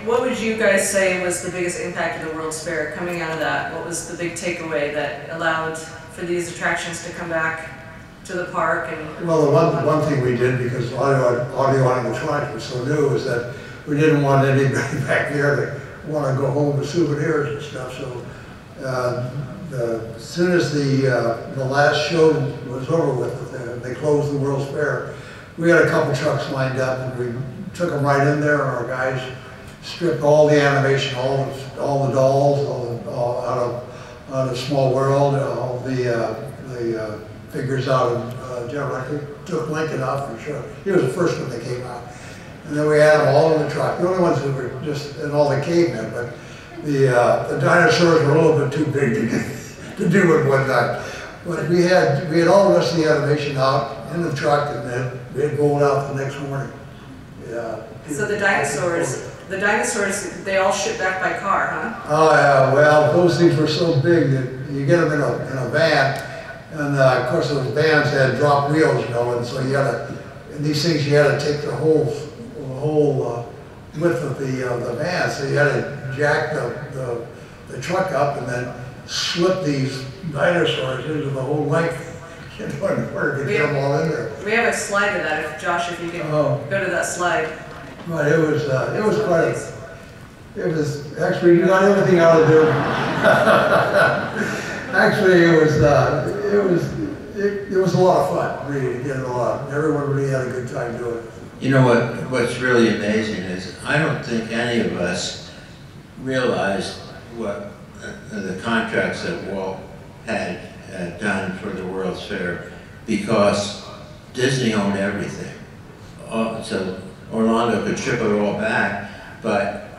what would you guys say was the biggest impact of the World's Fair coming out of that? What was the big takeaway that allowed for these attractions to come back to the park? And well, the one thing we did, because audio animatronics was so new, is that we didn't want anybody back there to want to go home with souvenirs and stuff. So as soon as the last show was over with, they closed the World's Fair. We had a couple trucks lined up, and we took them right in there, and our guys stripped all the animation, all the dolls, all out of Small World, all the figures out of General. I took Lincoln out for sure. He was the first one that came out. And then we had them all in the truck. The only ones that were just, and all the cavemen, but the dinosaurs were a little bit too big to do at one time. But we had all the rest of the animation out in the truck, and then we'd roll out the next morning. Yeah. So the dinosaurs, they all shipped back by car, huh? Oh yeah, well, those things were so big that you get them in a van, and of course those vans had drop wheels, you know, and so you had to, in these things you had to take the whole width of the van, so you had to jack the truck up and then slip these dinosaurs into the whole length. You know, in order to get them all in there. We have a slide of that, Josh, if you can go to that slide. But it was quite it was actually, you got everything out of there. Actually, it was a lot of fun, really, did a lot. Everyone really had a good time doing it. You know what's really amazing is I don't think any of us realized what the contracts that Walt had done for the World's Fair, because Disney owned everything. So Orlando could ship it all back, but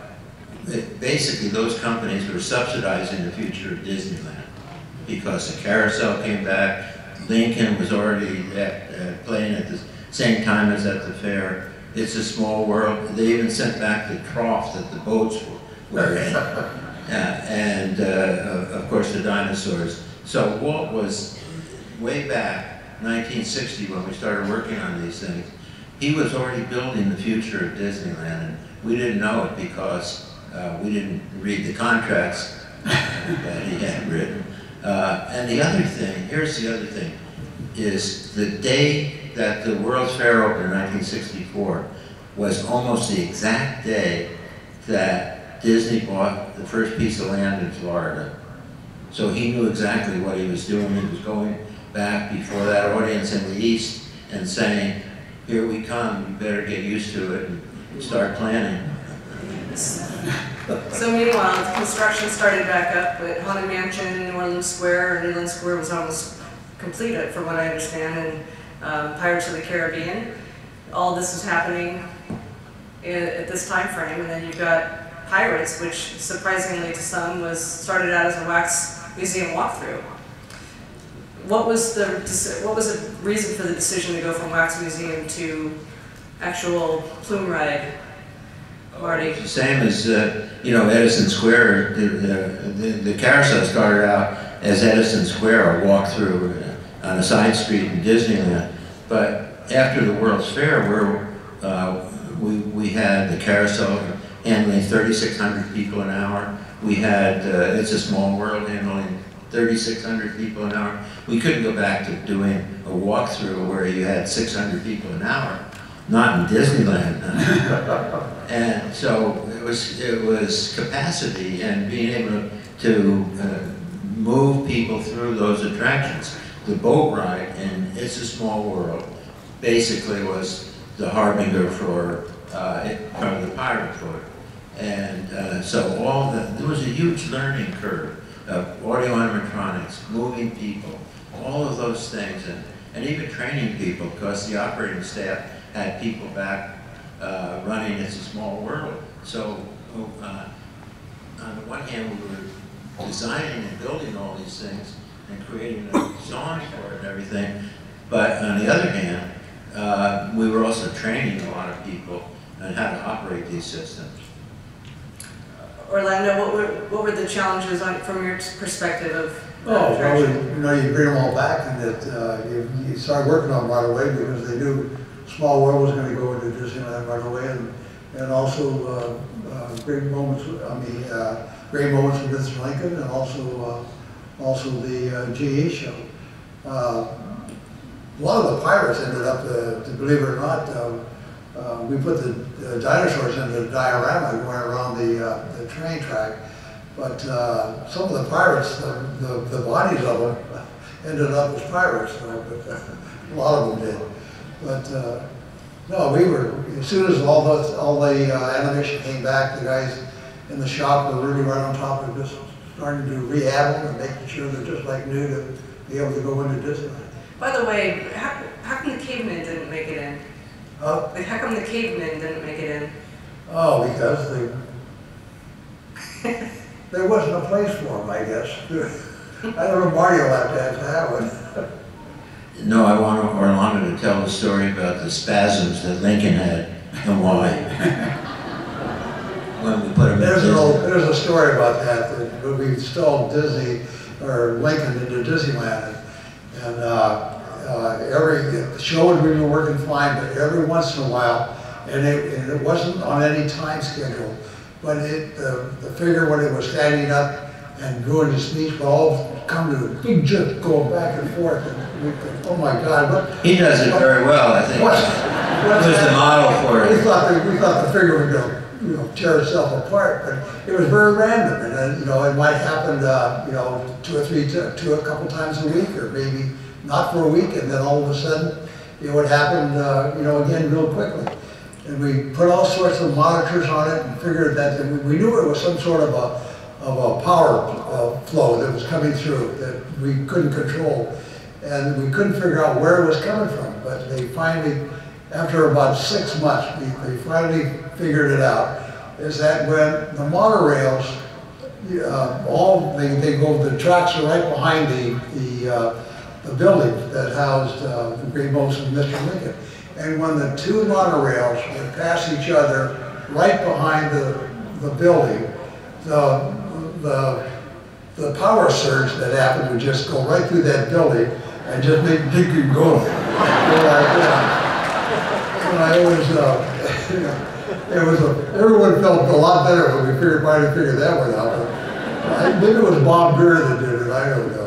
basically those companies were subsidizing the future of Disneyland, because the carousel came back, Lincoln was already playing at the same time as at the fair. It's a Small World. They even sent back the trough that the boats were in. And of course the dinosaurs. So Walt was, way back, 1960, when we started working on these things, he was already building the future of Disneyland, and we didn't know it because we didn't read the contracts that he had written. And the other thing, here's the other thing, is the day that the World's Fair opened in 1964 was almost the exact day that Disney bought the first piece of land in Florida. So he knew exactly what he was doing. He was going back before that audience in the East and saying, here we come, you better get used to it and start planning. So meanwhile, construction started back up at Haunted Mansion, New Orleans Square. New Orleans Square was almost completed, from what I understand, and Pirates of the Caribbean. All this was happening at this time frame, and then you've got Pirates, which surprisingly to some started out as a wax museum walkthrough. What was the reason for the decision to go from wax museum to actual plume ride, Marty? The same as you know, Edison Square. The carousel started out as Edison Square, a walkthrough on a side street in Disneyland. But after the World's Fair, we had the carousel handling 3,600 people an hour. We had It's a Small World handling 3,600 people an hour. We couldn't go back to doing a walkthrough where you had 600 people an hour, not in Disneyland. And so it was capacity and being able to move people through those attractions. The boat ride in It's a Small World basically was the harbinger for the pirate boat. And so there was a huge learning curve of audio animatronics, moving people, all of those things, and even training people, because the operating staff had people back running It's a Small World. So on the one hand, we were designing and building all these things and creating songs for it and everything, but on the other hand, we were also training a lot of people on how to operate these systems. Orlando, what were the challenges from your perspective of well, you know, you bring them all back, and that you start working on them right away, because they knew Small World was going to go into Disneyland right away, and also great moments. Great moments with Mr. Lincoln, and also the GE show. A lot of the pirates ended up, believe it or not, we put the dinosaurs in the diorama going around the train track, but some of the pirates, the bodies of them ended up as pirates, but a lot of them did. But no, we were, as soon as all the animation came back, the guys in the shop were really right on top of just starting to rehab them and making sure they're just like new to be able to go into Disneyland. By the way, how come the cavemen didn't make it in? Like, how come the cavemen didn't make it in? Oh, because there wasn't a place for them, I guess. I don't know, Mario had to answer that one. No, I wanted to tell the story about the spasms that Lincoln had and why. When we put him in Disney. There's a story about that when we installed Lincoln into Disneyland. And the show had been working fine, but every once in a while, and it wasn't on any time schedule, but the figure when it was standing up and doing his speech would all come to a big jerk going back and forth. And we could, oh my God. He does it very well, I think. He was the model for it. We thought the figure would go, tear itself apart, but it was very random, and then, it might happen, a couple times a week, or maybe not for a week, and then all of a sudden, it would happen, again real quickly. And we put all sorts of monitors on it and figured that we knew it was some sort of a power flow that was coming through that we couldn't control, and we couldn't figure out where it was coming from. But they finally, after about 6 months, they finally figured it out. Is that when the monorails, the tracks are right behind the building that housed the Great Most of Mr. Lincoln. And when the two monorails would pass each other right behind the building, the power surge that happened would just go right through that building and just make it go like that. Everyone felt a lot better when we finally figured that one out. Maybe it was Bob Beer that did it, I don't know.